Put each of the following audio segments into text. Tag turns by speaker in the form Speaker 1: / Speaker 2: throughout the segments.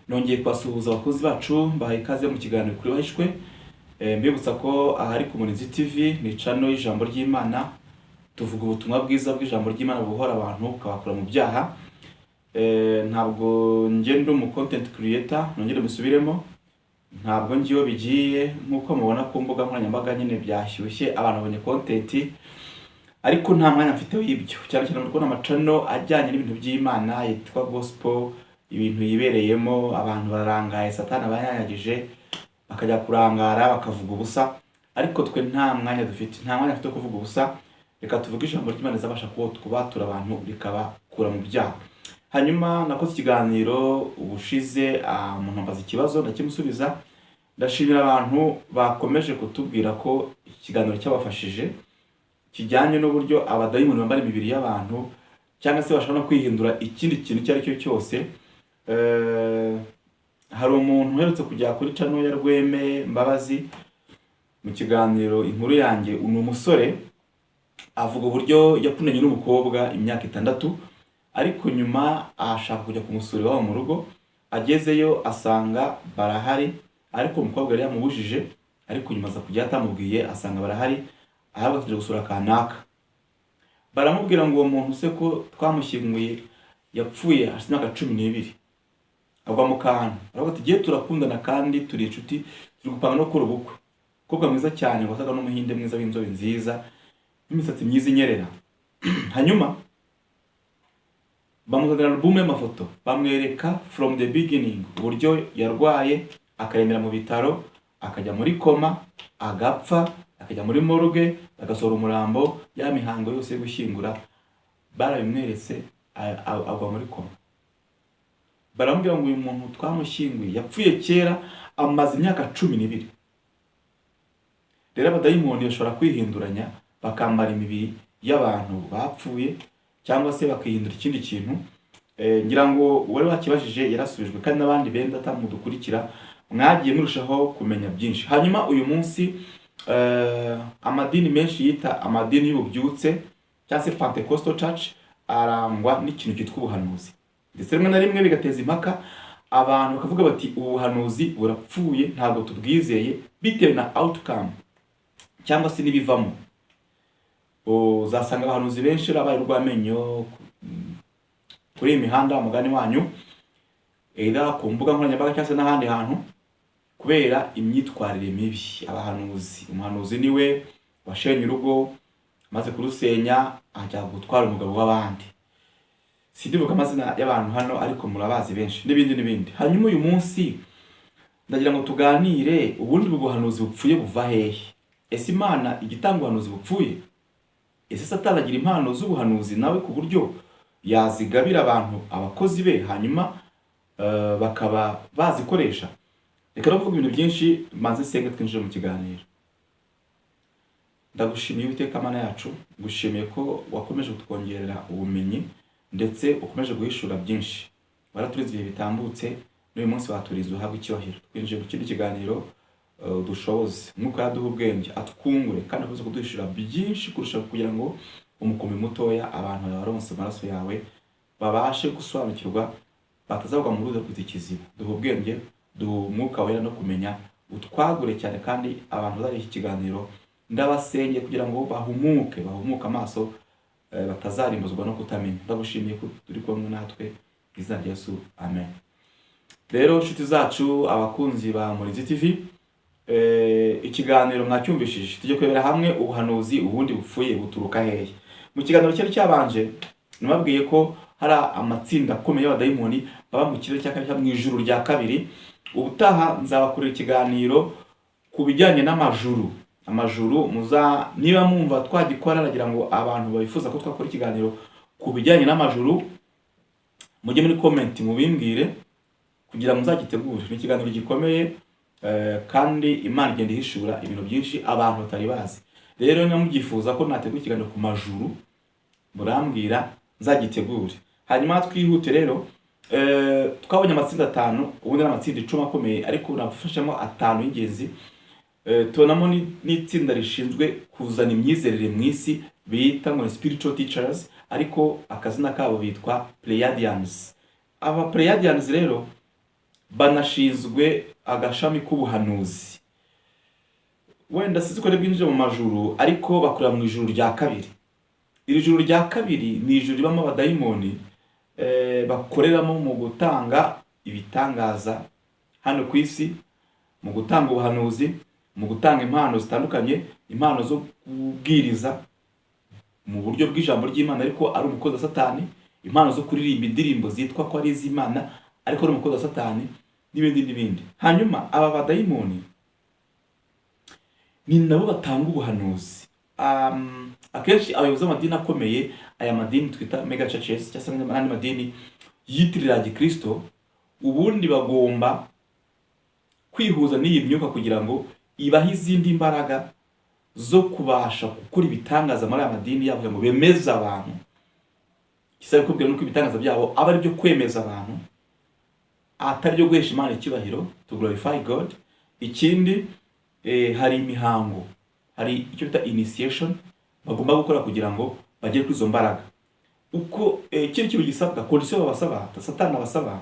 Speaker 1: Nongeye kubasuhuza abakozi bacu bahaye ikaze mu kiganiro kuri Wahishwe. Mbibutsa ko ahari ku Murinzi TV ni channel y'ijambo ry'Imana. Tuvuga ubutumwa bwiza bw'ijambo ry'Imana buhora abantu ukabakura mu byaha. Ntabwo ndi umu content creator, nongere musubiremo. Ntabwo ngiyo bigiye nkuko mubona ku mbuga nkoranyambaga nyine byashyushye abantu babonye content. Ariko nta mwanya mfite w'ibyo. Cyane cyane muri kubona amacano ajyanye n'ibintu by'Imana yitwa gospel, ibintu yibereyemo abantu barangaye, Satani abanyanyagije bakajya kurangara bakavuga ubusa. Ariko twe nta mwanya dufite, nta mwanya afite kuvuga ubusa. Reka tuvuge ijambo ry'Imana zabasha kubatura abantu rikabakura mu byaha. Hanyuma nakoze ikiganiro ubushize, umuntu ambaza ikibazo ndakimusubiza. Ndashimira abantu bakomeje kutubwira ko ikiganiro cyabafashije kijyanye n'uburyo abadayimoni bambara imibiri y'abantu cyangwa se bashobora kwihindura ikindi kintu icyo ari cyo cyose. Hari umuntu uherutse kujya kuri channel ya Rweme Mbabazi mu kiganiro inkuru yanjye, ni umusore avuga uburyo yakundanye n'umukobwa imyaka 6, ariko nyuma ashaka kujya kumusura iwabo mu rugo. Agezeyo asanga barahari, ariko umukobwa yari yamubujije, ariko nyuma aza kujya atamubwiye asanga barahari, ahabwa tuje gusura kanaka. Baramubwira ngo uwo muntu se ko twamushyinguye yapfuye hashize imyaka 12. Agwa mu kantu aravuga ati giye turakundana kandi turi inshuti, turi gupanga no kuri ubukwe. Kobwa mwiza cyane, wasaga n'umuhinde mwiza w'inzobe nziza n'imisatsi myiza inyerera. Hanyuma bamuzanira album y'amafoto, bamwereka from the beginning uburyo yarwaye, akaremera mu bitaro, akajya muri koma, agapfa, akajya muri morgue, agasohora umurambo, ya mihango yose yo gushyingura barabimweretse, agwa muri koma. Baramubwira ngo uyu muntu twamushyinguye yapfuye kera, amaze imyaka 12. Rero abadayimoni bashobora kwihinduranya bakambara imibiri y'abantu bapfuye cyangwa se bakihindura ikindi kintu. Ngira ngo wari wakibajije yarasubijwe, kandi n'abandi benda tamudukurikira mwagiye murushaho kumenya byinshi. Hanyuma uyu munsi amadini menshi yita amadini y'ububyutse cyangwa se Pentecostal Church arangwa n'ikintu cyitwa ubuhanuzi, ndetse rimwe na rimwe bigateza impaka. Abantu bakavuga bati ubuhanuzi burapfuye, ntabwo tubwizeye bitewe na outcome cyangwa se n'ibivamo. Uzasanga abahanuzi benshi rabaye urwamenyo kuri imihanda umugani wanyu, either ku mbuga nkoranyambaga cyangwa se n'ahandi hantu, kubera imyitwarire mibi. Umuhanuzi niwe washenye urugo, maze kurusenya ajya gutwara umugabo w'abandi. Sindivuga amazina y'abantu hano, ariko murabazi benshi n'ibindi. Hanyuma uyu munsi ndagira ngo tuganire ubundi ubuhanuzi bupfuye buva hehe. Ese Imana igitanga ubuhanuzi bupfuye? Ese Satani agira impano z'ubuhanuzi nawe ku buryo yazigabira abantu, abakozi be, hanyuma bakaba bazikoresha? Reka navuga ibintu byinshi, manze senge twinjire mu kiganiro. Ndagushimiye Uwiteka Mana yacu, ngushimiye ko wakomeje kutwongerera ubumenyi ndetse ukomeje guhishura byinshi. Waraturize ibihe bitambutse, n'uyu munsi waturiza uhabwe icyubahiro. Twinjiye mu kindi kiganiro, dushoboze Mwuka yaduha ubwenge, atwungure kandi akomeze kuduhishura byinshi kurusha, kugira ngo umukumi mutoya abantu baronse amaraso yawe babashe gusobanukirwa, batazagwa mu ruzi rw'ikiziba. Duha ubwenge, duha Umwuka wera no kumenya, utwagure cyane, kandi abantu bazari iki kiganiro ndabasenge kugira ngo bahumuke amaso, batazarimbuzwa no kutamenya. Ndagushimiye ko turi kumwe natwe, izina rya Yesu, amen. Rero inshuti zacu, abakunzi ba Murinzi TV, ikiganiro mwacyumvishije, tujye kwebera hamwe ubuhanuzi ubundi bupfuye buturuka hehe. Mu kiganiro cyari cyabanje nababwiye ko hari amatsinda akomeye y'abadayimoni baba mu kirere cya kabiri, mu ijuru rya kabiri. Ubutaha nzabakorera ikiganiro ku bijyanye n'amajuru. Niba mwumva twagikora, nagira ngo abantu babifuza ko twakora ikiganiro ku bijyanye n'amajuru mujye muri comment mubimbwire kugira ngo nzagitegure. Ni ikiganiro gikomeye, kandi Imana igenda ihishura ibintu byinshi abantu batari bazi. Rero niba mubyifuza ko nategura ikiganiro ku majuru, murambwira nzagitegure. Hanyuma twihute rero, twabonye amatsinda 5, ubundi n'amatsinda 10 akomeye, ariko nafashamo 5 y'ingenzi. Tubonamo n'itsinda rishinzwe kuzana imyizerere mu isi bita ngo spiritual teachers, ariko akazina kabo bitwa Pleiadians. Aba Pleiadians rero banashinzwe agashami k'ubuhanuzi. Wenda sizi ko bwinjira mu majuru, ariko bakorera mu ijuru rya kabiri. Iri juru rya kabiri ni ijuru ribamo abadayimoni bakoreramo mu gutanga ibitangaza hano ku isi, mu gutanga ubuhanuzi, mu gutanga impano zitandukanye, impano zo kubwiriza mu buryo bw'ijambo ry'Imana ariko ari umukozi wa Satani, impano zo kuririmba indirimbo zitwa ko ari iz'Imana ariko ari umukozi wa Satani, n'ibindi. Hanyuma aba badayimoni ni nabo batanga ubuhanuzi. Akenshi abayobozi b'amadini akomeye, aya madini twita mega churches cyangwa se n'andi madini yitirira Gikristo, ubundi bagomba kwihuza n'iyi myuka kugira ngo ibahe izindi mbaraga zo kubasha gukora ibitangaza muri aya madini yabo ngo bemeze abantu. Kisabe kubwira nuko ibitangaza byabo aba ari byo kwemeza abantu, atari byo guhesha Imana icyubahiro, to glorify God. Ikindi hari imihango, hari icyo bita initiation bagomba gukora kugira ngo bagere kuri izo mbaraga. Uko kiri kintu gisabwa, condition babasaba, Satani abasaba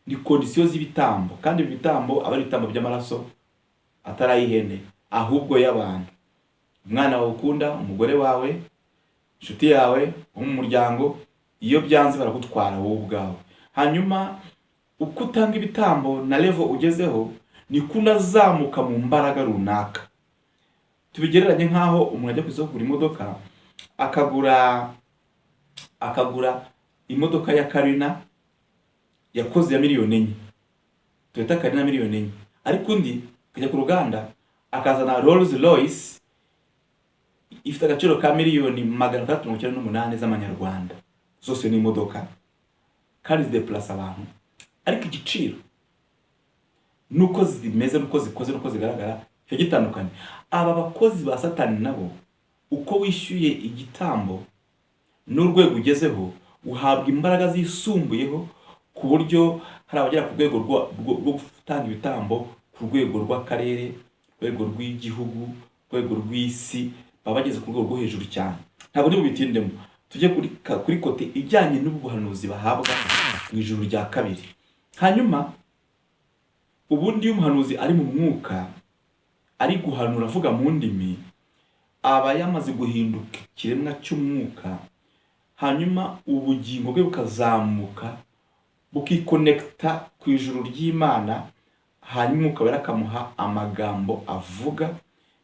Speaker 1: ni condition z'ibitambo, kandi ibi bitambo aba ari ibitambo by'amaraso atarayihene, ahubwo y'abantu. Umwana wawe ukunda, umugore wawe, inshuti yawe, mu muryango, iyo byanze baragutwara wowe ubwawe. Hanyuma uko utanga ibitambo na level ugezeho, ni kunazamuka mu mbaraga runaka. Tubigereranye nkaho umuntu ajya ku isoko kugura imodoka, akagura imodoka ya Carina yakoze ya miliyoni 4. Toyota Carina miliyoni 4. Ariko undi akajya ku ruganda akazana Rolls Royce ifite agaciro ka miliyoni 398 z'amanyarwanda. Zose ni imodoka kandi zideplace abantu, ariko igiciro nuko zimeze, nuko zikoze, nuko zigaragara cyo gitandukanye. Aba bakozi ba Satani nabo uko wishyuye igitambo n'urwego ugezeho, uhabwa imbaraga zisumbuyeho, ku buryo hari abagera ku rwego rwo gutanga ibitambo ku rwego rw'akarere, rwego rw'igihugu, rwego rw'isi, baba bageze ku rwego rwo hejuru cyane. Ntabwo ndi bubitindemo, tujye kuri kote ijyanye n'ubuhanuzi bahabwa mu ijuru rya kabiri. Hanyuma ubundi iyo umuhanuzi ari mu mwuka, ari guhanura avuga mu ndimi, aba yamaze guhinduka ikiremwa cy'umwuka. Hanyuma ubugingo bwe bukazamuka, bukikonekta ku ijuru ry'Imana, hanyuma umwuka wera akamuha amagambo avuga,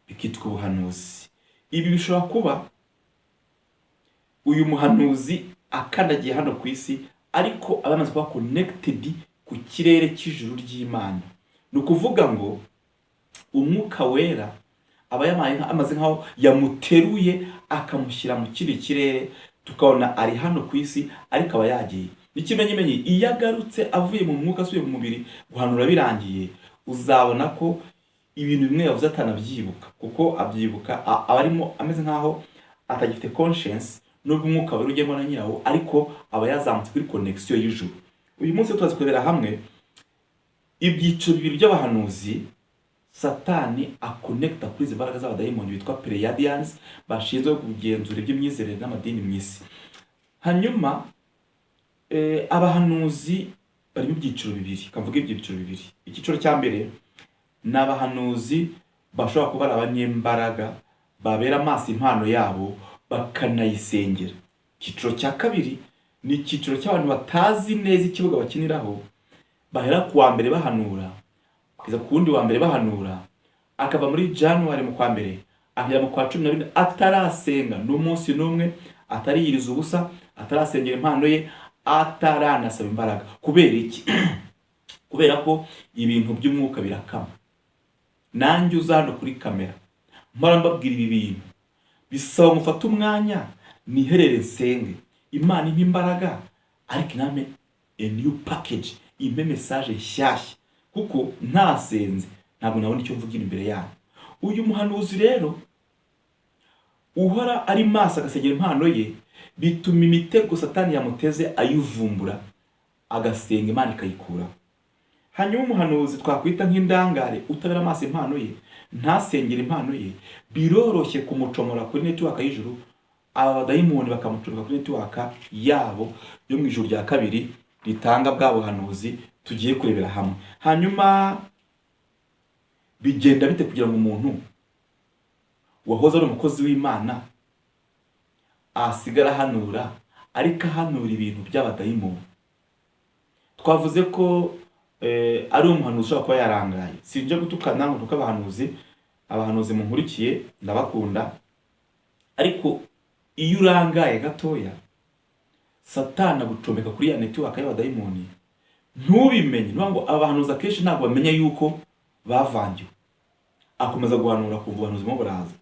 Speaker 1: bikitwa ubuhanuzi. Ibi bishobora kuba uyu muhanuzi akandagiye hano ku isi, ariko abamaze kuba connected ku kirere cy'ijuru ry'Imana. Ni ukuvuga ngo umwuka wera aba amaze nkaho yamuteruye akamushyira mu kindi kirere, tukabona ari hano ku isi ariko aba yagiye. N'ikimenyimenyi iyo agarutse avuye mu mwuka asubiye mu mubiri guhanura birangiye, uzabona ko ibintu bimwe yavuze atanabyibuka, kuko abyibuka aba arimo ameze nkaho atagifite conscience, nubwo umwuka wera ugemo na nyirawo, ariko aba yazamutse kuri connection y'ijuru. Uyu munsi tuzaza kurebera hamwe ibyiciro bibiri by'abahanuzi Satani akonekta kuri izi mbaraga z'abadayimoni bitwa Pleiadians, bashinzwe kugenzura iby'imyizerere n'amadini mu isi. Hanyuma abahanuzi bari mu byiciro bibiri, kavuga ibyiciro bibiri. Icyiciro cya mbere ni abahanuzi bashobora kuba ari abanyembaraga, babera amaso impano yabo bakanayisengera. Icyiciro cya kabiri ni icyiciro cy'abantu batazi neza ikibuga bakiniraho, bahera ku wa mbere bahanura, kugeza ku wundi wa mbere bahanura, akava muri January mu kwa mbere akajya mu kwa 12 atarasenga n'umunsi n'umwe, atariyiriza ubusa, atarasengera impano ye, ataranasaba imbaraga. Kubera iki? Kubera ko ibintu by'umwuka birakama. Nanjye uza hano kuri kamera mpora mbabwira ibi bintu, bisaba mufata umwanya niherere nsenge, Imana impa imbaraga, ariko iname a new package, impe message nshyashya, kuko ntasenze ntabwo nabona icyo mvugira imbere yanyu. Uyu muhanuzi rero uhora ari maso agasengera impano ye, bituma imitego Satani yamuteze ayuvumbura, agasenga Imana ikayikura. Hanyuma umuhanuzi twakwita nk'indangare utabera amaso impano ye, ntasengera impano ye, biroroshye kumucomora kuri network y'ijuru, abadayimoni bakamucomeka kuri network yabo yo mu ijuru rya kabiri ritanga bwa buhanuzi tugiye kurebera hamwe. Hanyuma bigenda bite kugira ngo umuntu wahoze ari umukozi w'Imana asigara ahanura, ariko ahanura ibintu by'abadayimoni? Twavuze ko ari umuhanuzi ushobora kuba yarangaye. Sinje gutukana ngo ntuke abahanuzi munkurikiye ndabakunda, ariko iyo urangaye gatoya Satani agucomeka kuri ya network y'abadayimoni ntubimenye. Ngo abahanuzi akenshi ntabwo bamenya yuko bavangiwe, akomeza guhanura kuva ubuhanuzi mo buraza,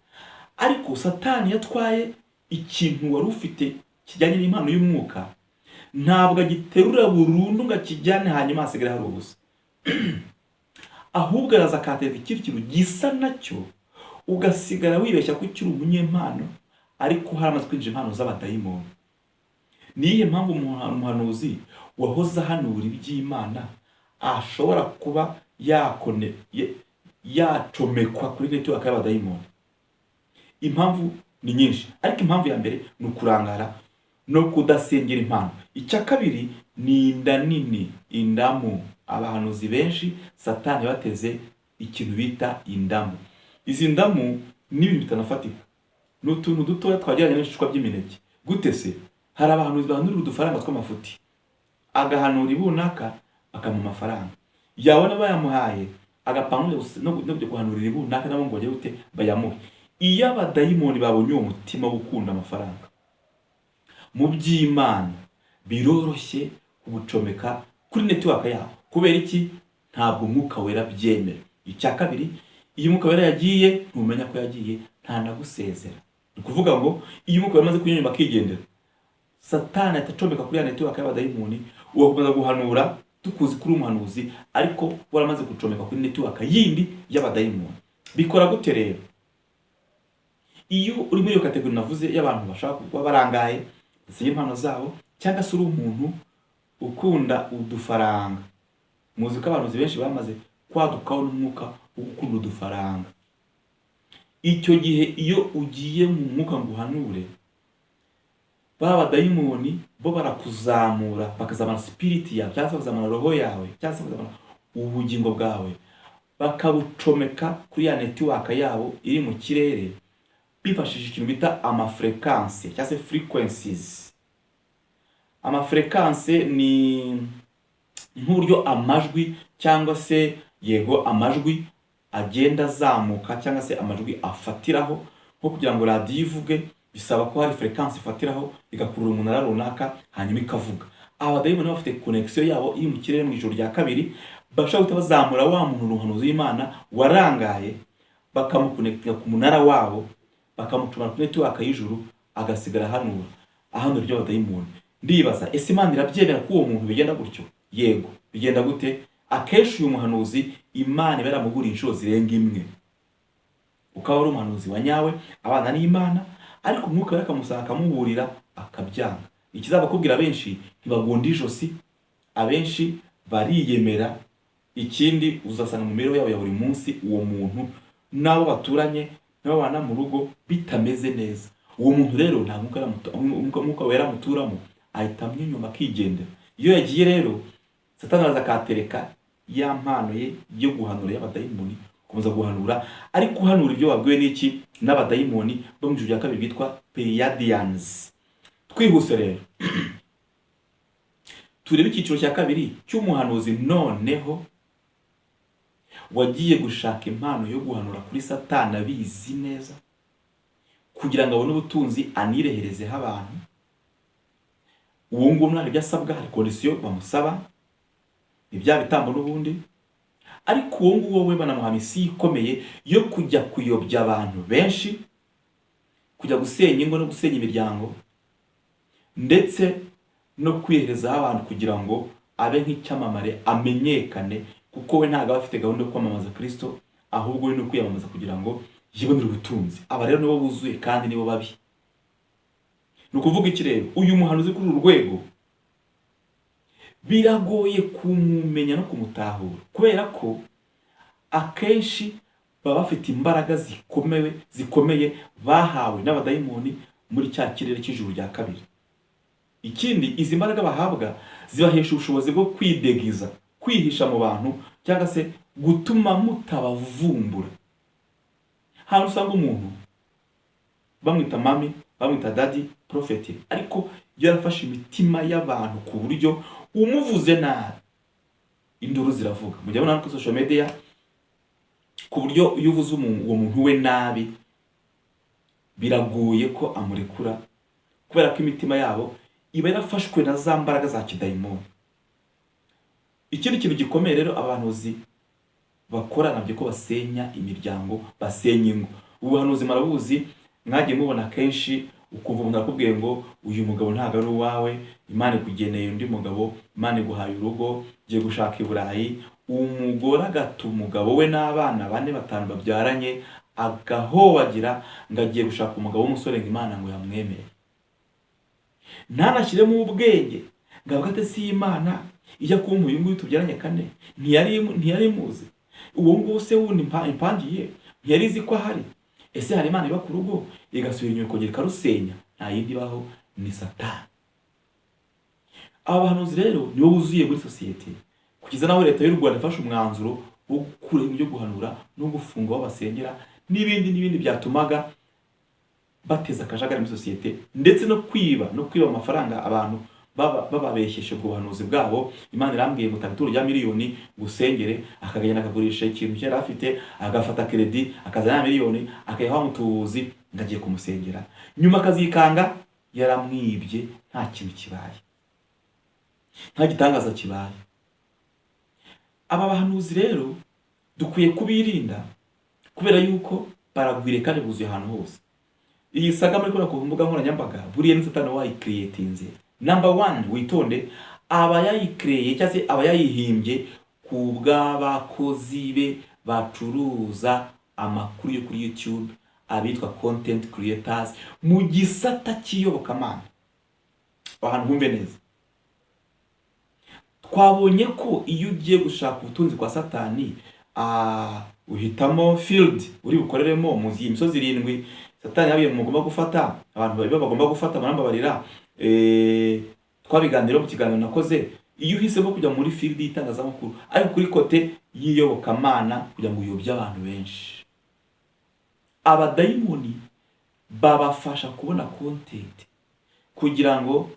Speaker 1: ariko Satani yatwaye ikintu wari ufite kijyanye n'impano y'umwuka, ntabwo agiterura burundu ngo akijyane hanyuma hasigare hari ubusa. Ahubwo araza akatereka ikindi kintu gisa nacyo, ugasigara wibeshya ko ukiri umunyempano, ariko haramaze kwinjira impano z'abadayimoni. Niyo mpamvu umuhanuzi wahoze ahanura iby'Imana ashobora kuba yacomekwa kuri network y'abadayimoni. Impamvu ni nyinshi, ariko impamvu ya mbere ni ukurangara no kudasengera impano. Icya kabiri ni inda nini, indamu. Abahanuzi benshi Satani bateze ikintu bita indamu. Izi ndamu ni ibintu bitanafatika, ni utuntu dutoya twageranye n'ibishishwa by'imineke. Gute se? Hari abahanuzi bahanurira udufaranga tw'amafuti, agahanura ibunaka bakamuha amafaranga, yabona bayamuhaye agapanga no kujya guhanurira ibunaka nabo ngo bajye gute bayamuhe. Iyo abadayimoni babonye uwo mutima wo gukunda amafaranga mu by'Imana, biroroshye kugucomeka kuri network yabo. Kubera iki? Ntabwo Umwuka Wera byemera. Icya kabiri, iyo Umwuka Wera yagiye ntumenya ko yagiye, ntanagusezera. Ni kuvuga ngo iyo Umwuka Wera amaze kunyura bakigendera, Satani atacomeka kuri ya network y'abadayimoni, ugakomeza guhanura tukuzi kuri umuhanuzi, ariko waramaze gucomeka kuri network yindi y'abadayimoni. Bikora gute rero? Iyo uri muri iyo kategori navuze y'abantu bashaka kuba barangaye ndetse impano zabo, cyangwa se uri umuntu ukunda udufaranga, muzi ko abantu benshi bamaze kwadukaho n'umwuka wo gukunda udufaranga. Icyo gihe iyo ugiye mu mwuka ngo uhanure, abadayimoni bo barakuzamura, bakazamura spirit yawe, cyangwa se bakazamura roho yawe, cyangwa se bakazamura ubugingo bwawe, bakabucomeka kuri ya network yabo iri mu kirere, bifashishije ikintu bita amafrequence cyangwa se frequencies. Amafrequence ni nk'uburyo amajwi cyangwa se amajwi agenda azamuka, cyangwa se amajwi afatiraho. Nko kugira ngo radio ivuge bisaba ko hari frequency ifatiraho igakurura umunara runaka hanyuma ikavuga. Abadayimoni bafite connection yabo iri mu kirere mu ijoro rya kabiri, bashaka guta bazamura wa muntu umuhanuzi w'Imana warangaye, bakamuconnectinga ku munara wabo, bakamucuma kuri network y'ijuru, agasigara ahanura ibyo abadayimoni. Ndibaza ese Imana irabyemera ko uwo muntu bigenda gutyo? Yego. Bigenda gute? Akenshi uyu muhanuzi Imana ibaramubura inshuro zirenga imwe, ukaba ari umuhanuzi wa nyawe abana n'Imana, ariko Umwuka Wera akamusanga akamuburira akabyanga. Ikizabakubwira benshi ntibagunda ijosi, abenshi bariyemera. Ikindi uzasanga mu mibereho yabo ya buri munsi uwo muntu nabo baturanye nabo bana mu rugo bitameze neza. Uwo muntu rero nta Umwuka Wera muturamo, ahita amwinyuma akigendera. Iyo yagiye rero Satani araza akatereka ya mpano ye yo guhanura y'abadayimoni, komeza guhanura, ariko guhanura ibyo babwiwe n'iki n'abadayimoni bo mu ijuru rya kabiri bitwa Pleiadians. Twihuse rero turebe icyiciro cya kabiri cy'umuhanuzi noneho wagiye gushaka impano yo guhanura kuri Satani abizi neza, kugira ngo abone ubutunzi anireherezeho abantu. Uwo nguwo nari byasabwa, hari condition bamusaba, ibya bitambo n'ubundi, ariko uwo nguwo we banamuha misi ikomeye yo kujya kuyobya abantu benshi, kujya gusenya ingo no gusenya imiryango, ndetse no kwiherezaho abantu kugira ngo abe nk'icyamamare, amenyekane, kuko we ntabwo afite gahunda yo kwamamaza Kristo, ahubwo we no kwiyamamaza kugira ngo yibonere ubutunzi. Aba rero nibo buzuye kandi nibo babi. Ni ukuvuga iki rero? Uyu muhanuzi kuri uru rwego biragoye kumumenya no kumutahura, kubera ko akenshi baba bafite imbaraga zikomeye bahawe n'abadayimoni muri cya kirere cy'ijuru rya kabiri. Ikindi, izi mbaraga bahabwa zibahesha ubushobozi bwo kwidegiza kwihisha mu bantu cyangwa se gutuma mutabavumbura. Hano usanga umuntu bamwita mami, bamwita daddy, prophet, ariko yarafashe imitima y'abantu ku buryo umuvuze nabi induru ziravuga. Mujya mubona kuri social media ku buryo iyo uvuze uwo muntu we nabi biragoye ko amurekura, kubera ko imitima yabo iba yarafashwe na za mbaraga za kidayimoni. Ikindi kintu gikomeye rero abahanuzi bakora nabyo ko basenya imiryango, basenya ingo. Ubuhanuzi marabuzi, mwagiye mubona kenshi ukumva umuntu akubwiye ngo uyu mugabo ntabwo ari uwawe, Imana ikugeneye undi mugabo, Imana iguhaye urugo, giye gushaka i Burayi. Umugore agata umugabo we n'abana 4-5 babyaranye, agahobagira ngo agiye gushaka umugabo w'umusore ngo Imana ngo yamwemere. Ntanashyiremo ubwenge ngo avuga ati si Imana ijya kumpa uyu nguyu tubyaranye 4, ntiyari muzi uwo nguwo se wundi impangiye, ntiyari izi ko ahari. Ese hari Imana iba ku rugo igasubira inyuma ikongera ikarusenya? Nta yindi baho, ni Satani. Aba bahanuzi rero nibo buzuye muri sosiyete, kugeza naho leta y'u Rwanda ifashe umwanzuro wo gukura ibyo guhanura no gufunga aho basengera n'ibindi byatumaga bateza akajagari muri sosiyete, ndetse no kwiba amafaranga abantu bababeshyeshe ubwo buhanuzi bwabo. Imana irambwiye ngo tanga ituro rya miliyoni gusengere, akagenda akagurisha ikintu cyari afite, agafata credit akazana miliyoni akayiha umutuzi ngagiye kumusengera, nyuma akazikanga yaramwibye. Nta kintu kibaye, nta gitangaza kibaye. Aba bahanuzi rero dukwiye kubirinda, kubera yuko baragwire kandi buzuye ahantu hose. Iyi saga muri kora ku mbuga nkoranyambaga buriye ni Satani wayicreatinze. Number 1, witonde, aba yayicreate cyangwa se aba yayihimbye ku bw'abakozi be bacuruza amakuru yo kuri YouTube, abitwa content creators mu gisata cy'iyobokamana. Ahantu humve neza, twabonye ko iyo ugiye gushaka ubutunzi kwa Satani uhitamo field uri bukoreremo. Muzi imisozi 7 Satani yabiye mugomba gufata, abantu bagomba gufata barambabarira. Twabiganiraho mu kiganiro nakoze, iyo uhisemo kujya muri field y'itangazamakuru ariko kuri kote y'iyobokamana kugira ngo uyobye abantu benshi, abadayimoni babafasha kubona content kugira ngo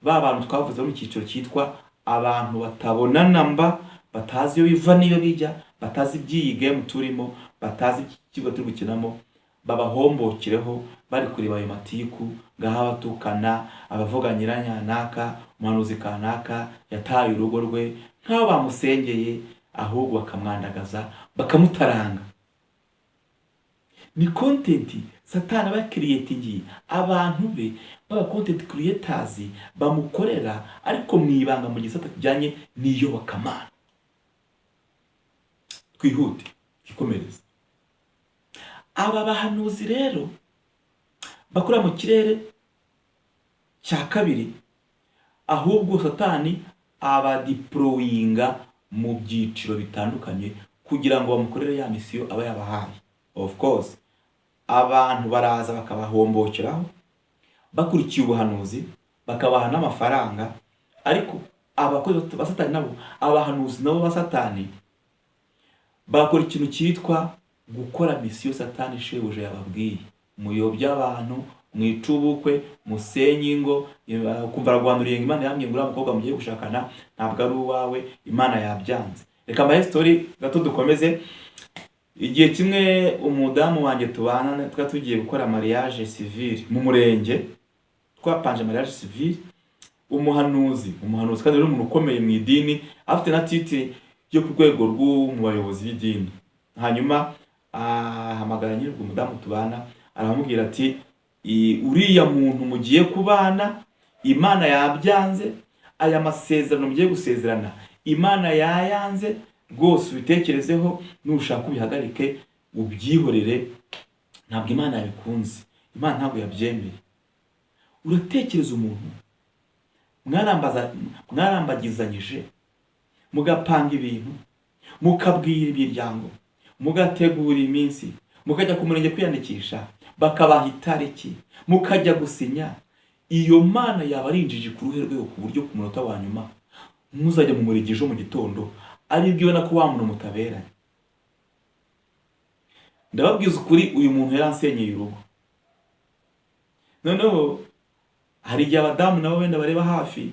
Speaker 1: ba bantu twavuze mu cyiciro cyitwa abantu batabona namba, batazi iyo biva niyo bijya, batazi by'iyi game turimo, batazi ikigo turi gukinamo, babahombokireho bari kureba ayo matiku ngaha batukana, abavuga nyiranyanaka, umuhanuzi kanaka yataye urugo rwe nk'aho bamusengeye, ahubwo bakamwandagaza bakamutaranga. Ni content Satani aba creating abantu be baba content creators bamukorera, ariko mwibanga mu gisata kijyanye n'iyobokamana. Twihute kikomereza. Aba bahanuzi rero bakora mu kirere cya kabiri, ahubwo Satani aba deployinga mu byiciro bitandukanye kugira ngo bamukorere ya misiyo aba yabahaye. Of course abantu baraza bakabahombokeraho bakurikiye ubuhanuzi, bakabaha n'amafaranga, ariko abakozi ba Satani nabo, abahanuzi nabo ba Satani bakora ikintu cyitwa gukora misiyo Satani shebuja yababwiye. Muyobya abantu, mwicubukwe, musenye ingo, kumva ragwanduriye ngo Imana yambwiye ngo uriya mukobwa mugiye gushakana ntabwo ari uwawe, Imana yabyanze. Reka mbahe story gato dukomeze. Igihe kimwe umudamu wanjye tubana tugiye gukora mariage civil mu murenge, twapanje mariage civil. Umuhanuzi kandi ari umuntu ukomeye mu idini, afite na titre yo ku rwego rw'umubayobozi b'idini. Hanyuma hamagara nyiri umudamu tubana, aramubwira ati uriya muntu mugiye kubana Imana yabyanze, aya masezerano mugiye gusezerana Imana yayanze, rwose ubitekerezeho, nushaka ubihagarike ubyihorere, ntabwo Imana yabikunze, Imana ntabwo yabyemeye. Uratekereza umuntu mwarambagizanyije, mugapanga ibintu, mukabwira imiryango, mugategura iminsi, mukajya ku murenge kwiyandikisha, bakabaha itariki, mukajya gusinya. Iyo Mana yaba arinjije ku ruhe rwego ku buryo ku munota wa nyuma muzajya mu murenge ejo mu gitondo aribyo ubona ko wa muntu mutaberanye. Ndababwiza ukuri, uyu muntu yaransenyeye urugo. Noneho hari igihe abadamu nabo wenda bareba hafi,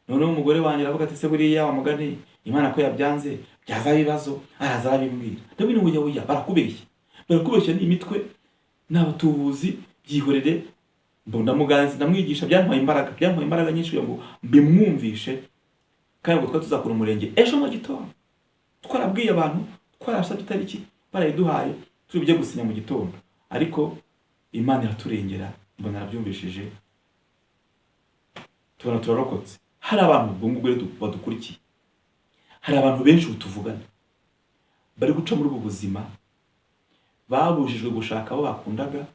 Speaker 1: noneho umugore wanjye aravuga ati se buriya wamugani Imana ko yabyanze byaza ibibazo araza arabimbwira. Ndabona ngo oya barakubeshya ni imitwe n'abatubuzi byihorere. Mbona muganzi ndamwigisha, byantwaye imbaraga nyinshi kugira ngo mbimwumvishe, kandi ngo tuzakora umurenge ejo mu gitondo. Twarabwiye abantu, twarasabye itariki barayiduhaye, turi bujye gusinya mu gitondo, ariko Imana iraturengera, mbona arabyumvishije, tubona turarokotse. Hari abantu ubwo rero badukurikiye, hari abantu benshi utuvugana bari guca muri ubu buzima, babujijwe gushaka abo bakundaga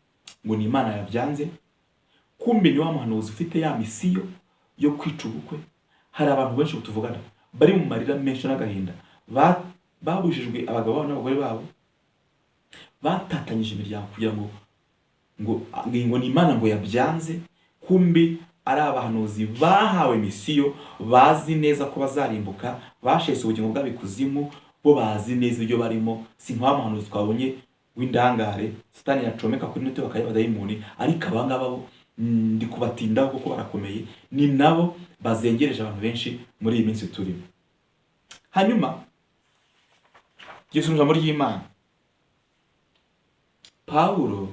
Speaker 1: ngo ni Imana yabyanze, kumbe ni wa muhanuzi ufite ya misiyo yo kwica ubukwe. Hari abantu benshi utuvugana bari mu marira menshi n'agahinda, babujijwe abagabo babo n'abagore babo, batatanyije imiryango kugira ngo ni Imana ngo yabyanze, kumbi ari abahanuzi bahawe misiyo, bazi neza ko bazarimbuka, bashese ubugingo bwabo ikuzimu, bo bazi neza ibyo barimo. Si nka muhanuzi twabonye w'indangare Satani yacomeka kuri nete bakayaba dayimoni, ariko abangaba bo ndi kubatindaho kuko barakomeye, ni nabo bazengereje abantu benshi muri iyi minsi turimo. Hanyuma Yesu ijambo ry'Imana, Pawulo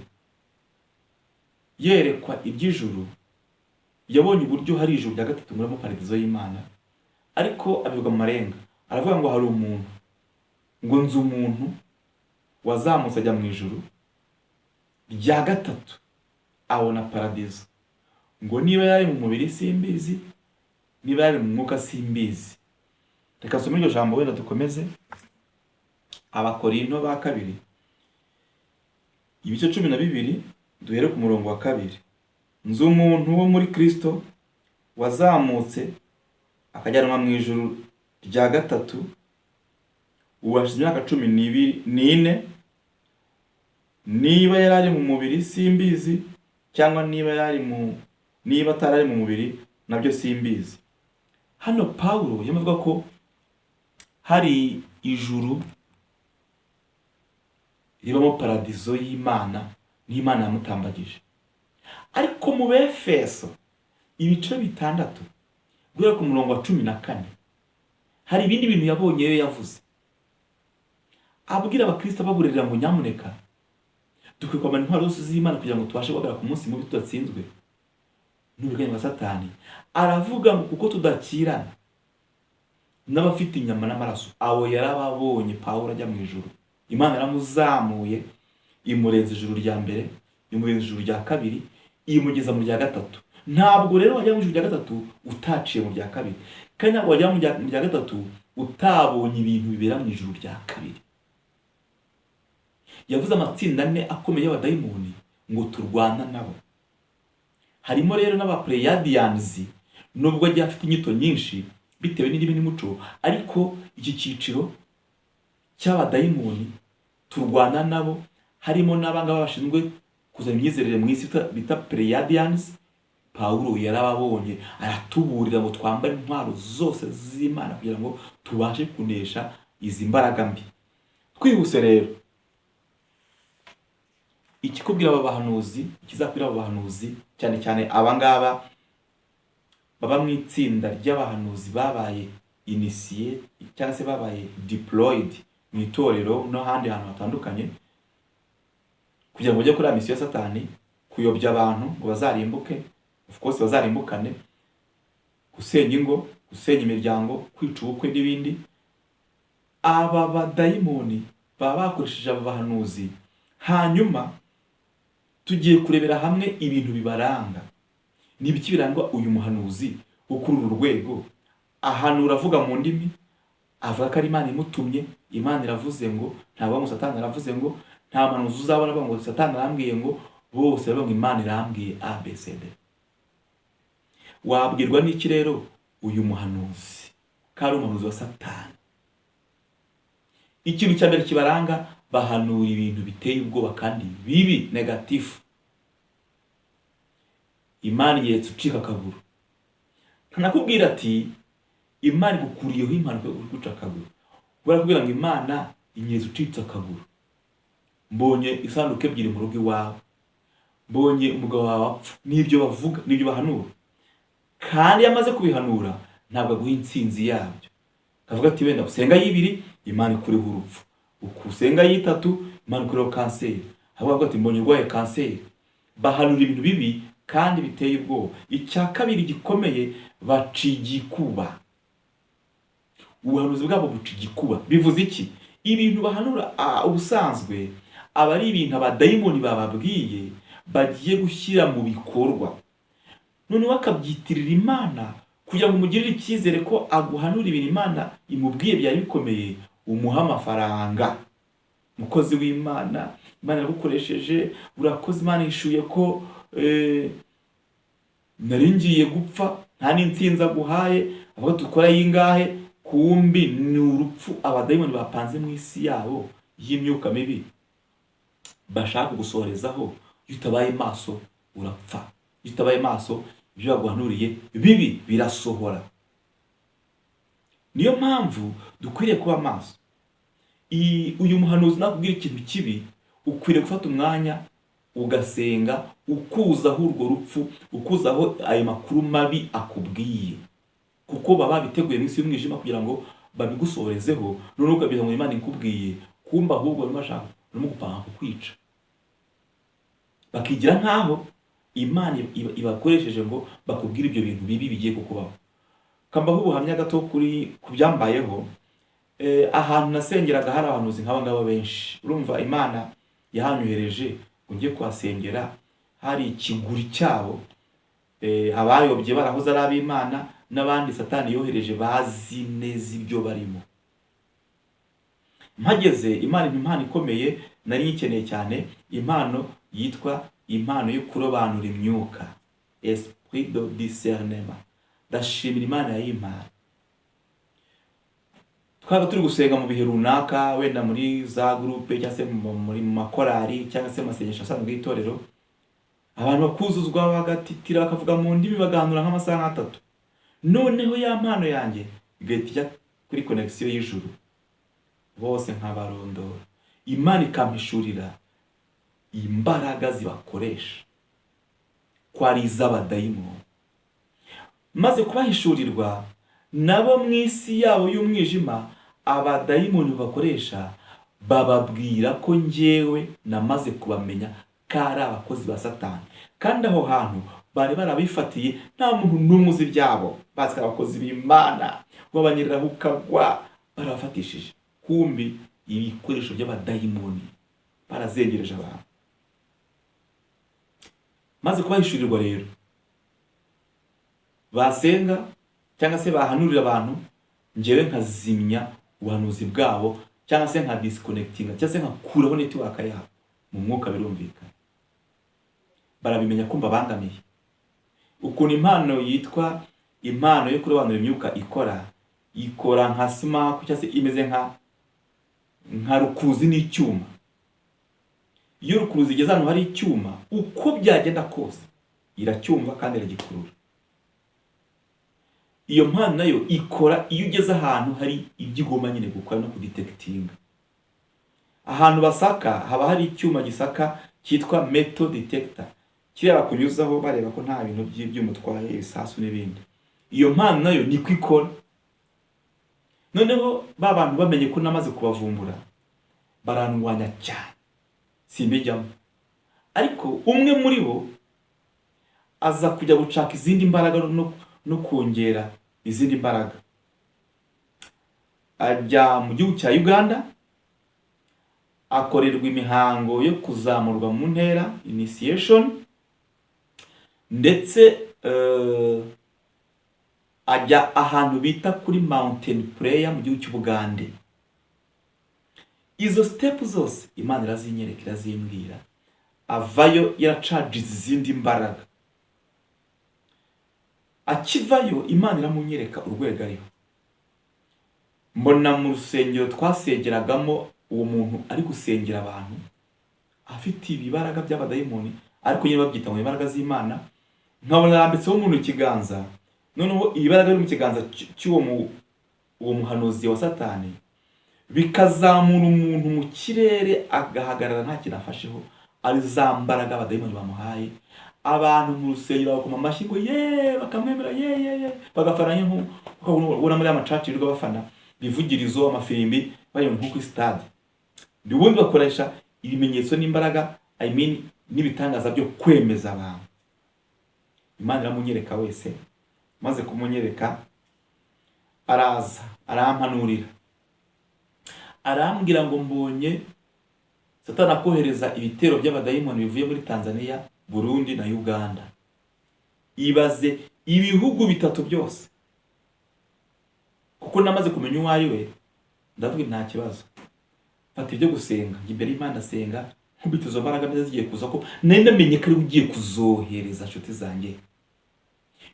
Speaker 1: yerekwa iby'ijuru, yabonye uburyo hari ijuru rya gatatu muri paradizo y'Imana, ariko abivuga mu marenga. Aravuga ngo hari umuntu, ngo nzi umuntu wazamutse ajya mu ijuru rya gatatu, abona paradizo. Ngo niba yari mu mubiri simbizi, niba yari mu mwuka simbizi. Reka some iryo jambo wenda dukomeze. Abakorinto ba kabiri ibice 12 duhere ku murongo wa 2. Nzi umuntu wo muri Kristo wazamutse akajyanwa mu ijuru rya gatatu, ubashize imyaka 14. Niba yarari mu mubiri simbizi, cyangwa niba atarari mu mubiri nabyo simbizi. Hano Pawulo yavuga ko hari ijuru ribamo paradizo y'Imana, n'Imana yamutambagije. Ariko mu Befeso ibice 6 guhera ku murongo wa 14 hari ibindi bintu yabonye yo yavuze, abwira abakristo baburira ngo nyamuneka dukwiye kwambara intwaro zose z'Imana kugira ngo tubashe guhagarara ku munsi mubi tudatsinzwe n'uburiganya bwa Satani. Aravuga ngo kuko tudakirana n'abafite inyama n'amaraso. Abo yarababonye Pawulo ajya mu ijuru, Imana yaramuzamuye imurenza ijuru rya mbere, imurenza ijuru rya kabiri, imugeza mu rya gatatu. Ntabwo rero wajya mu ijuru rya gatatu utaciye mu rya kabiri, kandi ntabwo wajya mu rya gatatu utabonye ibintu bibera mu ijuru rya kabiri. Yavuze amatsinda 4 akomeye y'abadayimoni ngo turwana nabo. Harimo rero n'abapleyadians, nubwo ajya afite inyito nyinshi bitewe n'indimi n'umuco, ariko iki cyiciro cy'abadayimoni turwana nabo harimo n'abangaba bashinzwe kuzana imyizerere mu isi bita pleyadians. Pawulo yarababonye, aratuburira ngo twambare intwaro zose z'Imana kugira ngo tubashe kunesha izi mbaraga mbi. Twihuse rero, ikikubwira aba bahanuzi, ikizakwira aba bahanuzi cyane cyane abangaba baba mu itsinda ry'abahanuzi babaye initié cyangwa se babaye deployed mu itorero no handi hantu hatandukanye kugira ngo bajye kuri misiyo ya Satani, kuyobya abantu ngo bazarimbuke. Of course bazarimbukane, gusenya ingo, gusenya imiryango, kwica ubukwe n'ibindi. Aba badayimoni baba bakoresheje aba bahanuzi. Hanyuma tugiye kurebera hamwe ibintu bibaranga. Ni ibiki birangwa uyu muhanuzi wo kuri uru rwego? Ahantu uravuga mu ndimi, avuga ko ari Imana imutumye. Imana iravuze ngo, ntabwo ngo Satani aravuze ngo, nta muhanuzi uzabona ngo Satani arambwiye ngo, bose baba ngo Imana irambwiye ABCD. Wabwirwa n'iki rero uyu muhanuzi? Kari umuhanuzi wa Satani. Ikintu cya mbere kibaranga, bahanura ibintu biteye ubwoba kandi bibi, negatifu. Imana yetse ucika akaguru. Ntanakubwira ati Imana igukuriyeho impanuka yo guca akaguru. barakubwira ngo Imana inyeze ucitse akaguru, mbonye isanduku ebyiri mu rugo iwawe, mbonye umugabo wawe apfa. N'ibyo bavuga, n'ibyo bahanura, kandi yamaze kubihanura ntabwo aguha intsinzi yabyo. Kavuga ati wenda usenga y'ibiri Imana ikureho urupfu, ukusenga y'itatu Imana ikureho kanseri. Avuga ati mbonye urwaye kanseri. Bahanura ibintu bibi kandi biteye ubwoba. Icya kabiri gikomeye, baca igikuba. Ubuhanuzi bwabo buca igikuba. Bivuze iki? Ibintu bahanura ubusanzwe aba ari ibintu abadayimoni bababwiye bagiye gushyira mu bikorwa, none bakabyitirira Imana kugira ngo umugirire icyizere ko aguhanura ibintu Imana imubwiye byari bikomeye, umuha amafaranga. Mukozi w'Imana, Imana yagukoresheje, urakoze, Imana yishuye ko nari ngiye gupfa, nta n'intsinzi aguhaye, avuga dukora yingahe, kumbi ni urupfu abadayimoni bapanze mu isi yabo y'imyuka mibi bashaka gusohorezaho. Iyo utabaye maso urapfa. Iyo utabaye maso ibyo baguhanuriye bibi birasohora. Niyo mpamvu dukwiriye kuba maso. Uyu muhanuzi nakubwira ikintu kibi, ukwiriye gufata umwanya ugasenga, ukuzaho urwo rupfu, ukuzaho ayo makuru mabi akubwiye, kuko baba biteguye mu isi y'umwijima kugira ngo babigusohorezeho. None ukabiza ngo Imana ikubwiye, kumba ahubwo bashaka no gupanga kukwica. Bakigira nkaho Imana ibakoresheje ngo bakubwire ibyo bintu bibi bigiye kukubaho. Kambaho ubuhamya gato kuri kubyambayeho. Ahantu nasengeraga hari abahanuzi nk'aba ngaba benshi. Urumva Imana yahanyohereje ugiye kuhasengera, hari ikiguri cyabo, abayobye barahoze ari ab'Imana, n'abandi Satani yohereje bazi neza ibyo barimo. Mpageze Imana impano ikomeye nari nyikeneye cyane, impano yitwa impano yo kurobanura imyuka, esprit de discernement. Ndashimira Imana yayimpaye. Twaba turi gusenga mu bihe runaka, wenda muri za groupe cyangwa se muri makorari cyangwa se amasengesho asanzwe y'itorero, abantu bakuzuzwa bagatitira bakavuga mu ndimi bagahanura nk'amasaha 3. Noneho ya mpano yanjye igahita ijya kuri connection y'ijuru, bose nkabarondora. Imana ikampishurira imbaraga zibakoresha ko ari iz'abadayimoni. Maze kubahishurirwa nabo mu isi yabo y'umwijima, abadayimoni bakoresha bababwira ko njyewe namaze kubamenya ko ari abakozi ba Satani. Kandi aho hantu bari barabifatiye nta muntu n'umwe uzi ibyabo, bazi abakozi b'Imana babanyerera ukagwa, barabafatishije. Kumbi ibikoresho by'abadayimoni barazengereje abantu. Maze kubahishurirwa rero, basenga cyangwa se bahanurira abantu, njyewe nkazimya ubuhanuzi bwabo cyangwa se nka disconnecting cyangwa se nkakuraho network yabo mu mwuka. Birumvikana barabimenya kumva bangamiye. Ukuntu impano yitwa impano yo kurobanura imyuka ikora nka smack cyangwa se imeze nka rukuruzi n'icyuma. Iyo rukuruzi igeze hano hari icyuma, uko byagenda kose iracyumva kandi iragikurura. Iyo mpano nayo ikora iyo ugeze ahantu hari ibyigoma nyine gukora no kudetectinga. Ahantu basaka haba hari icyuma gisaka cyitwa metal detector, kireba kunyuzaho bareba ko nta bintu by'umutwaye, ibisasu n'ibindi. Iyo mpano nayo niko ikora. Noneho ba bantu bamenye ko namaze kubavumbura, barandwanya cyane, simbijyamo. Ariko umwe muri bo aza kujya gucaka izindi mbaraga no kongera izindi mbaraga. Ajya mu gihugu cya Uganda, akorerwa imihango yo kuzamurwa mu ntera, initiation, ndetse ajya ahantu bita kuri mountain prayer mu gihugu cy'Ubugande. Izo step zose Imana irazinyereka, irazimbwira. Avayo yaracagize izindi mbaraga. Akivayo Imana iramunyereka urwego ariho. Mbona mu rusengero twasengeragamo uwo muntu ari gusengera abantu afite ibibaraga by'abadayimoni, ariko nyine babyita ngo imbaraga z'Imana. Nkabona arambitseho umuntu ikiganza, noneho ibibaraga biri mu kiganza cy'uwo muhanuzi wa Satani bikazamura umuntu mu kirere agahagarara nta kintu afasheho, ari za mbaraga abadayimoni bamuhaye. Abantu mu rusengero bakoma amashyi ngo ye, bakamwemera ye, bagafaranya nk'uko ubona muri amacaci birirwa bafana bivugirizo, amafirimbi bari nko kuri stade. Ubundi bakoresha ibimenyetso n'imbaraga, I mean n'ibitangaza byo kwemeza abantu. Imana iramunyereka wese, maze kumunyereka araza arampanurira, arambwira ngo mbonye Satani akohereza ibitero by'abadayimoni bivuye muri Tanzania, Burundi na Uganda. Ibaze ibihugu bitatu byose. Kuko namaze kumenya uwo ari we, ndavuga nta kibazo. Fata ibyo gusenga, imbere y'Imana senga, nkubita izo mbaraga neza zigiye kuza ko nari namenye ko ari ugiye kuzohereza nshuti zanjye.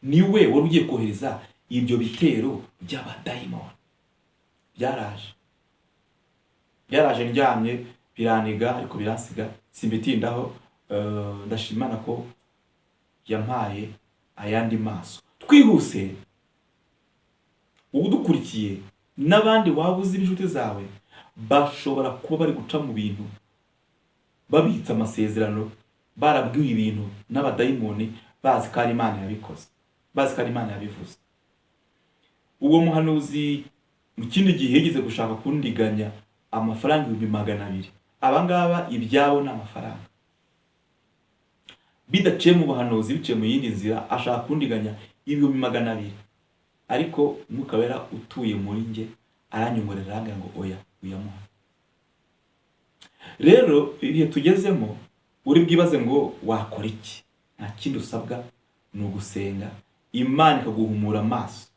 Speaker 1: Niwe wari ugiye kohereza ibyo bitero by'abadayimoni. Byaraje ndyamye, biraniga ariko biransiga, simbitindaho. Ndashimana ko yampaye ayandi maso. Twihuse, udukurikiye n'abandi wabuze inshuti zawe bashobora kuba bari guca mu bintu, babitsa amasezerano, barabwiwe ibintu n'abadayimoni, bazi ko ari Imana yabikoze, bazi ko ari Imana yabivuze. Uwo muhanuzi mu kindi gihe yigeze gushaka kundiganya amafaranga 200,000. Abangaba ibyabo n'amafaranga bidaciye mu buhanuzi, biciye mu yindi nzira, ashaka kundiganya 200,000. Ariko Mwuka Wera utuye muri nge aranyongorera arambwira ngo oya, uyamuha. Rero ibihe tugezemo, uri bwibaze ngo wakora iki? Nta kindi usabwa ni ugusenga, Imana ikaguhumura amaso.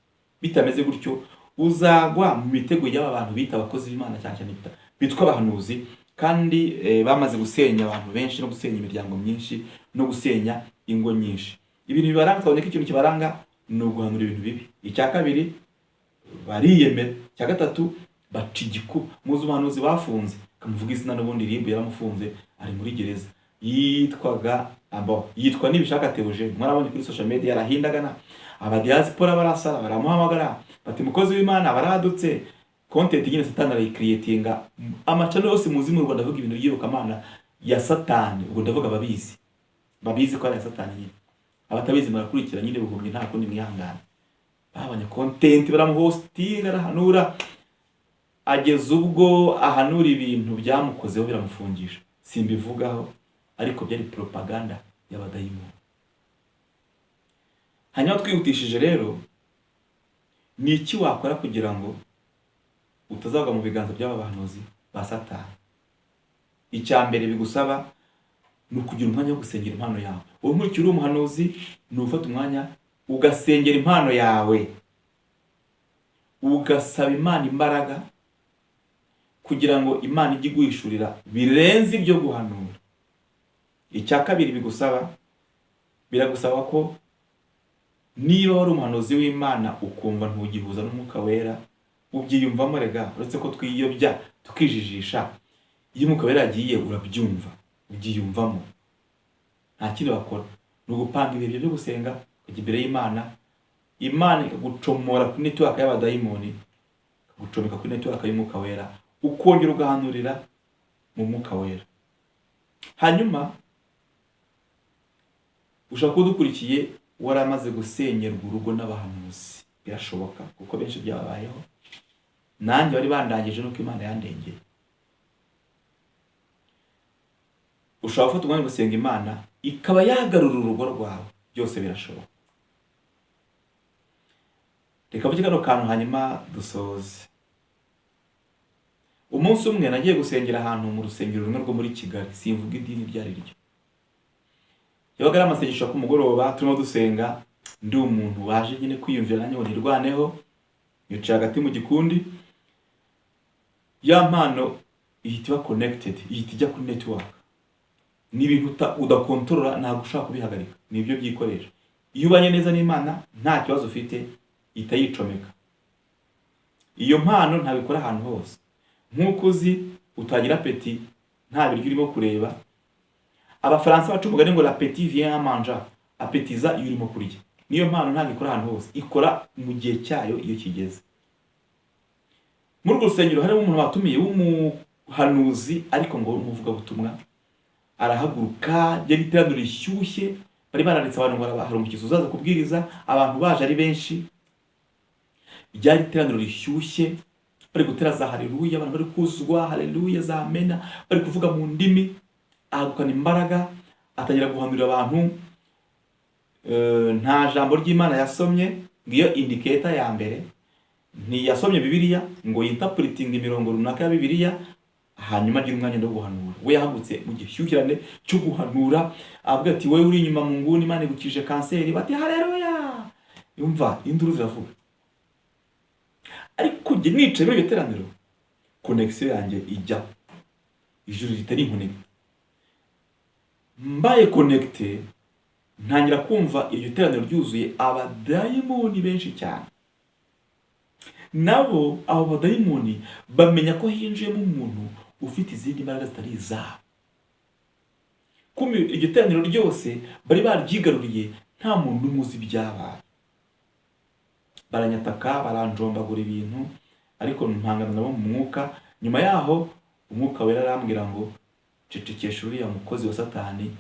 Speaker 1: Bitameze gutyo uzagwa mu mitego y'aba bantu bita abakozi b'Imana, cyane cyane bitwa abahanuzi, kandi bamaze gusenya abantu benshi no gusenya imiryango myinshi no gusenya ingo nyinshi. Ibintu bibaranga, twabonye ko ikintu kibaranga ni uguhanura ibintu bibi. Icya kabiri, bariyemera. Icya gatatu, baca igikuba. Muzi umuhanuzi bafunze, kamuvuga izina n'ubundi Rimbu yaramufunze, ari muri gereza. Yitwa Nibishaka Theogene. Mwarabonye kuri social media yarahindagana, abadiaspora barasara, baramuhamagara bati mukozi w'Imana baradutse. Content nyine Satani arayicreatinga, amacano yose muzi mu Rwanda avuga ibintu by'iyobokamana ya Satani. Ubwo ndavuga babizi ko ari ya Satani nyine. Abatabizi murakurikira nyine buhumye, nta kundi mwihangana. Babanye content baramuhostinga, arahanura, ageze ubwo ahanura ibintu byamukozeho biramufungisha. Simbivugaho, ariko byari propaganda y'abadayimoni. Hanyuma twihutishije rero, ni iki wakora kugira ngo utazagwa mu biganza by'aba bahanuzi ba Satani? Icya mbere bigusaba ni ukugira umwanya wo gusengera impano yawe. Wowe nkurikira uri umuhanuzi, ni ufata umwanya ugasengera impano yawe, ugasaba Imana imbaraga kugira ngo Imana ijye iguhishurira birenze ibyo guhanura. Icya kabiri biragusaba ko niba wari umuhanuzi w'Imana ukumva ntugihuza n'Umwuka Wera, ubyiyumvamo. Rega uretse ko twiyobya tukijijisha, iyo Umwuka Wera yagiye urabyumva, ubyiyumvamo. Nta kindi wakora, ni ugupanga ibihe byo gusenga, kujya imbere y'Imana. Imana ikagucomora kuri network y'abadayimoni, ikagucomeka kuri network y'Umwuka Wera, ukongera ugahanurira mu Mwuka Wera. Hanyuma ushaka kudukurikiye waramaze gusenyerwa urugo n'abahanuzi. Birashoboka kuko benshi byababayeho, nanjye bari bandangije nuko Imana yandengeye. Ushaka gufata umwanya gusenga Imana ikaba yagarura urugo rwawe, byose birashoboka. Reka vuge kano kantu hanyuma dusoze. Umunsi umwe nagiye gusengera ahantu mu rusengero rumwe rwo muri Kigali, simvuga idini ryari ryo. Yabaga ari amasengesho ku mugoroba, turimo dusenga, ndi umuntu waje nyine kwiyumvira nanjye ngo nirwaneho, yicaye hagati mu gikundi. Ya mpano ihita iba connected, ihita ijya kuri network. Ni ibintu udakontorora, ntabwo ushaka kubihagarika, nibyo byikoresha. Iyo ubanye neza n'Imana nta kibazo ufite, ihita yicomeka. Iyo mpano ntabikora ahantu hose. Nk'uko uzi utagira apeti nta biryo urimo kureba. Abafaransa bacu umugani ngo l'appétit vient en mangeant, apetiza iyo urimo kurya. Niyo mpano ntabwo ikora ahantu hose, ikora mu gihe cyayo iyo kigeze. muri urwo rusengero harimo umuntu watumiye w'umuhanuzi, ariko ngo umuvuga butumwa arahaguruka, ryari iteraniro rishyushye, bari baranditse abantu ngo hari umukiza uzaza kubwiriza, abantu baje ari benshi, ryari iteraniro rishyushye, bari gutera za haleluya, abantu bari kuzwa haleluya za amena, bari kuvuga mu ndimi, ahagukana imbaraga, atangira guhanurira abantu. Nta jambo ry'Imana yasomye, ngiyo indicator ya mbere, ntiyasomye Bibiliya ngo yinterpreting imirongo runaka ya Bibiliya hanyuma agira umwanya wo guhanura. We yahagutse mu gishyukirane cyo guhanura, avuga ati wowe uri inyuma mu nguni, Imana igukije kanseri, bati haleluya, yumva induru ziravuga. Ariko njye nicaye muri iyo teraniro, connection yanjye ijya ijuru ritari connect, mbaye connecte, ntangira kumva iryo teraniro ryuzuye abadayimoni benshi cyane. Nabo abo badayimoni bamenya ko hinjiyemo umuntu ufite izindi mbaraga zitari izabo. Kumbe iryo teraniro ryose bari baryigaruriye, nta muntu umuzi ibyabaye. Baranyataka, baranjombagura ibintu, ariko mpangana nabo mu mwuka. Nyuma yaho umwuka wera arambwira ngo cecekesha uriya mukozi wa Satani,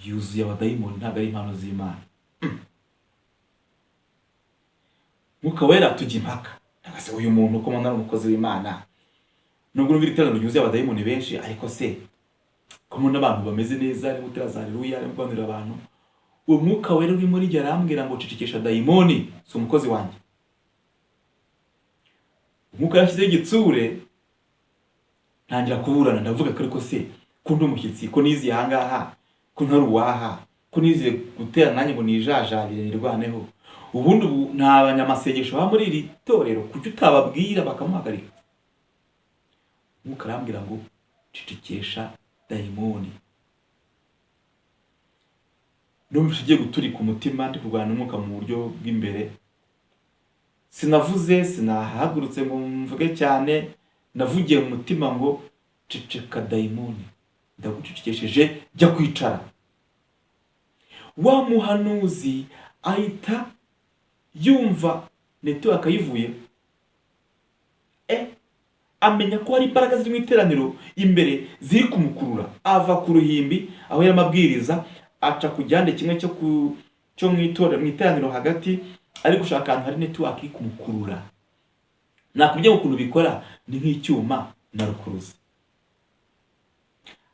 Speaker 1: yuzuye abadayimoni, ntabwo ari impano z'Imana. Umwuka wera tujya impaka, ndagase uyu muntu ko mbona ari umukozi w'Imana, nubwo urumva iteraniro ryuzuye abadayimoni benshi, ariko se ko mbona abantu bameze neza, ari gutera za haleluya, ari guhanurira abantu. Uwo mwuka wera uri muri jye arambwira ngo cecekesha dayimoni, si umukozi wanjye. Umwuka yashyizeho igitsure, ntangira kuburana, ndavuga ko ariko se ko ndi umushyitsi, ko niziye ahangaha, ko ntari uwaha, ko niziye gutera nanjye ngo nijajarire nirwaneho. Ubundi nta banyamasengesho baba muri iri torero, kuki utababwira bakamuhagarika? Umwuka arambwira ngo cecekesha dayimoni. Numvise igiye guturika umutima, ndi kurwana n'umwuka mu buryo bw'imbere. Sinavuze, sinahagurutse ngo mvuge cyane, navugiye mu mutima ngo ceceka dayimoni, ndagucecekesheje, jya kwicara. Wa muhanuzi ahita yumva neto akayivuye, amenya ko hari imbaraga ziri mu iteraniro imbere ziri kumukurura. Ava ku ruhimbi aho y'amabwiriza, aca ku gihande kimwe cyo mu iteraniro hagati, ari gushaka ahantu hari network kumukurura. Nakubye ukuntu bikora, ni nk'icyuma na rukuruzi.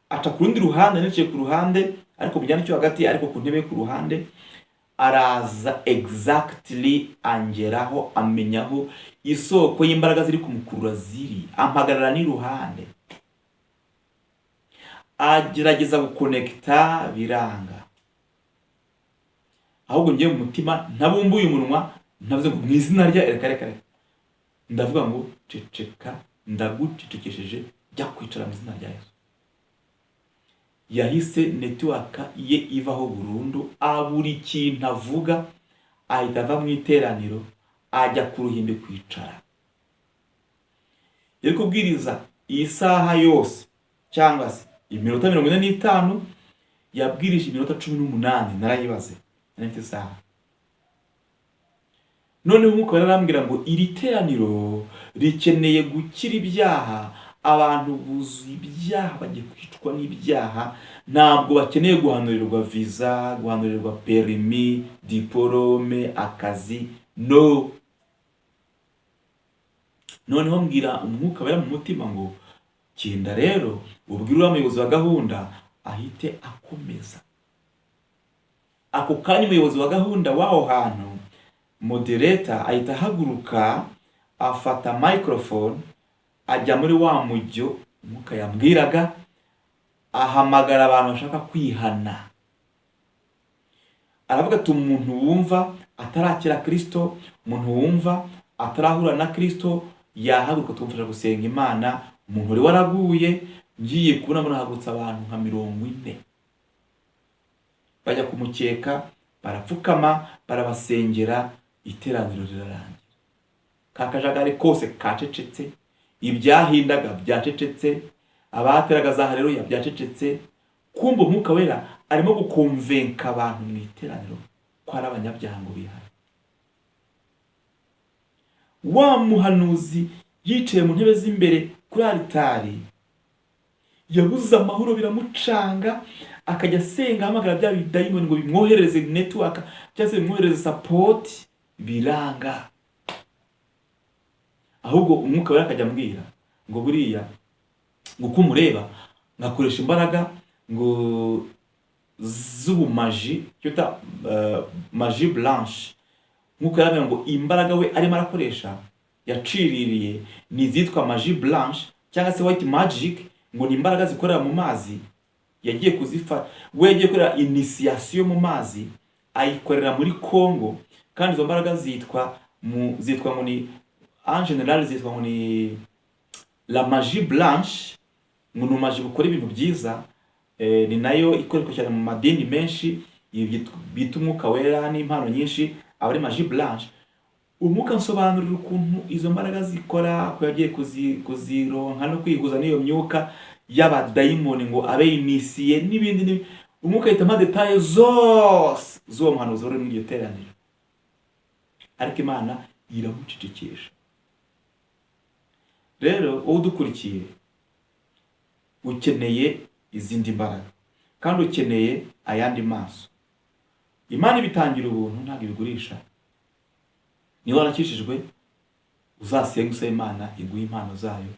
Speaker 1: Aca ku rundi ruhande, niciye ku ruhande, ariko mu gihande cyo hagati, ariko ku ntebe ku ruhande, araza exactly angeraho, amenyaho isoko y'imbaraga ziri kumukurura ziri, ampagarara n'iruhande. Agerageza gukonekta, biranga. Ahubwo ngiye mu mutima ntabumbuye umunwa, ntavuze ngo mu izina rya reka, ndavuga ngo ceceka, ndagucecekesheje, jya kwicara mu izina rya Yesu. Yahise network ye ivaho burundu, aburi kintu avuga, ahita ava mu iteraniro, ajya ku ruhimbi kwicara. Yari kubwiriza iyi saha yose, cyangwa se iminota 45, yabwirije iminota 18, narayibaze, nari saha. None umwuka yarambwira ngo iri teraniro rikeneye gukira ibyaha, abantu buzuye ibyaha, bagiye kwicwa n'ibyaha, ntabwo bakeneye guhanurirwa visa, guhanurirwa permis, diplome, akazi, no. Noneho mbwira umwuka wera mu mutima ngo genda rero ubwire umuyobozi wa gahunda ahite akomeza. Ako kanya umuyobozi wa gahunda w'aho hantu, moderator, ahita ahaguruka, afata microphone, ajya muri wa mujyo umwuka yambwiraga, ahamagara abantu bashaka kwihana. Aravuga ati umuntu wumva atarakira Kristo, umuntu wumva atarahura na Kristo, yahaguruka tumufasha gusenga Imana. Umuntu wari waraguye, ngiye kubona ngo nahagurutse abantu nka 40. Bajya kumukeka, barapfukama, barabasengera, iteraniro rirarangira. Kakajagari kose kacecetse, ibyahindaga byacecetse, abateraga za haleluya byacecetse. Kumbe umwuka wera arimo gukonvenka abantu mu iteraniro ko ari abanyabyaha ngo bihane. Wa muhanuzi yicaye mu ntebe z'imbere kuri aritari, yabuze amahoro biramucanga, akajya asenga ahamagara bya bidayimoni ngo bimwohereze network cyangwa se bimwohereze support, biranga. Ahubwo umwuka wera akajya ambwira ngo buriya ngo uko umureba ngakoresha imbaraga ngo z'ubumaji cyota magie blanche. Nk'uko yarambwira ngo imbaraga we arimo arakoresha yaciririye ni izitwa magie blanche cyangwa se white magic, ngo ni imbaraga zikorera mu mazi. Yagiye kuzifa we yagiye korera initiation mu mazi, ayikorera muri Congo, kandi izo mbaraga zitwa ngo ni en general zitwa ngo ni la magie blanche, ngo ni magie gukora ibintu byiza. Ni nayo ikoreshwa cyane mu madini menshi bita umwuka wera n'impano nyinshi aba ari magie blanche. Umwuka nsobanurira ukuntu izo mbaraga zikora, ko yagiye kuzironka no kwihuza n'iyo myuka y'abadayimoni ngo abe inisiye n'ibindi. Umwuka yitama detaye zose z'uwo muhanuzi uri muri iryo teraniro, ariko Imana iramucicikisha. Rero wowe udukurikiye ukeneye izindi mbaraga kandi ukeneye ayandi maso. Imana ibitangira ubuntu ntabwo ibigurisha. Niba warakishijwe uzasenga usaba Imana iguhe impano zayo,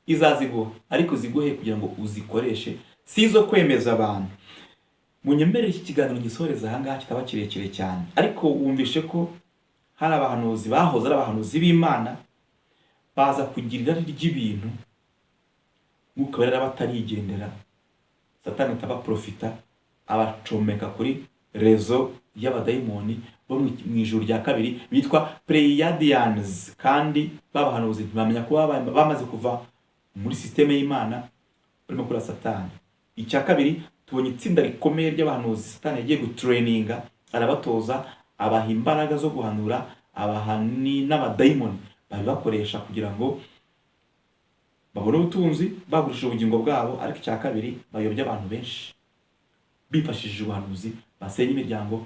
Speaker 1: izaziguha, ariko ziguhe kugira ngo uzikoreshe, si izo kwemeza abantu. Munyemerere iki kiganiro ngisoreza aha ngaha kitaba kirekire cyane, ariko wumvishe ko hari abahanuzi bahoze ari abahanuzi b'Imana baza kugira irari ry'ibintu, nk'uko bari batarigendera, Satani tabaprofita abacomeka kuri rezo y'abadayimoni bo mu ijuru rya kabiri bitwa Pleiadians, kandi babahanuzi bamenya ko bamaze kuva muri systeme y'Imana barimo kuri Satani. Icya kabiri, tubonye itsinda rikomeye ry'abahanuzi Satani yagiye gutraininga, arabatoza, abaha imbaraga zo guhanura, abahani n'abadayimoni babibakoresha kugira ngo babone ubutunzi bagurishije ubugingo bwabo. Ariko icya kabiri, bayobya abantu benshi bifashishije ubuhanuzi, basenya imiryango,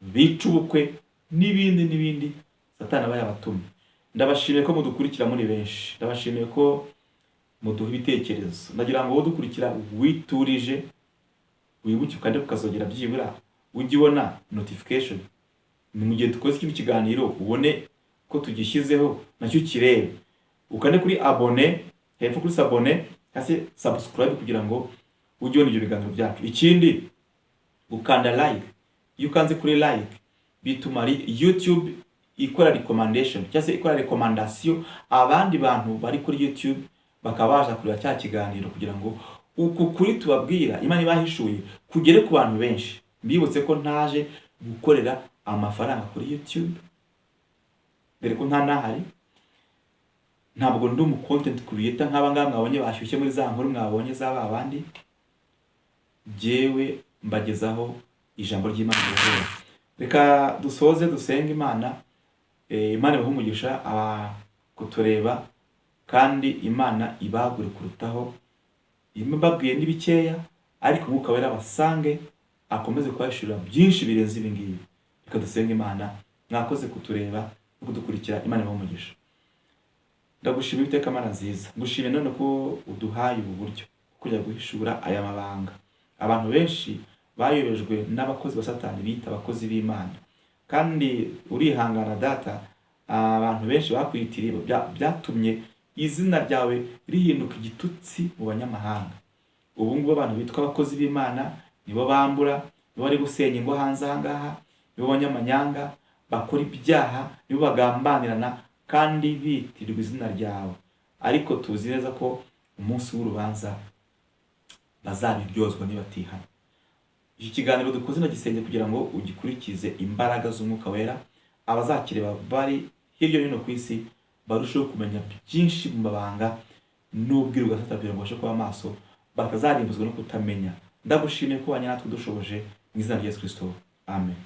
Speaker 1: bica ubukwe n'ibindi Satani aba yabatumye. Ndabashimiye ko mudukurikira muri benshi, ndabashimiye ko muduha ibitekerezo. Ndagira ngo wowe dukurikira witurije, wibuke ukande kukazogera byibura ujye ubona notification ni mu gihe dukoze iki kiganiro, ubone ko tugishyizeho nacyo kirebe, ukande kuri abone, hepfo kuri sabone hasi subscribe kugira ngo ujye ubona ibyo biganiro byacu. Ikindi ukanda like, iyo ukanze kuri like bituma YouTube ikora recommendation cyangwa se ikora recommendation abandi bantu bari kuri YouTube bakabaza kureba cya kiganiro, kugira ngo uku kuri tubabwira Imana ibahishuye kugere ku bantu benshi. Mbibutse ko ntaje gukorera amafaranga kuri YouTube, dore ko nahari, ntabwo ndi umu content creator nk'aba ngaba mwabonye bashyushye muri za nkuru mwabonye z'aba abandi. Jewe mbagezaho ijambo ry'Imana rero. Reka dusoze dusenga Imana. Imana ibahe umugisha kutureba, kandi Imana ibagure kurutaho. Mbabwiye n'ibikeya, ariko umwuka wera basange akomeze kubashurira byinshi birenze ibi ngibi. Reka dusenga Imana. Mwakoze kutureba no kudukurikira. Imana ibahe umugisha. Ndagushimira iteka Mana nziza, ngushimye none ko uduhaye ubu buryo kujya guhishura aya mabanga. Abantu benshi bayobejwe n'abakozi ba Satani bita abakozi b'Imana, kandi urihangana data. Abantu benshi bakwitiriye byatumye izina ryawe rihinduka igitutsi mu banyamahanga. Ubu ngubu abantu bitwa abakozi b'Imana nibo bambura, nibo bari gusenya ingo hanze aha ngaha, nibo banyamanyanga bakora ibyaha, nibo bagambanirana kandi bitirirwa izina ryawe. Ariko tuzi neza ko umunsi w'urubanza bazabiryozwa nibatihana. Iki kiganiro dukoze nagisenge kugira ngo ugikurikize imbaraga z'umwuka wera, abazakireba bari hirya no hino ku isi barushaho kumenya byinshi mu mabanga n'ubwiru bwa Satani, kugira ngo bashe kuba amaso bakazarimbuzwa no kutamenya. Ndagushimiye ko wanyana tudushoboje mu izina rya Yesu Kristo. Amen.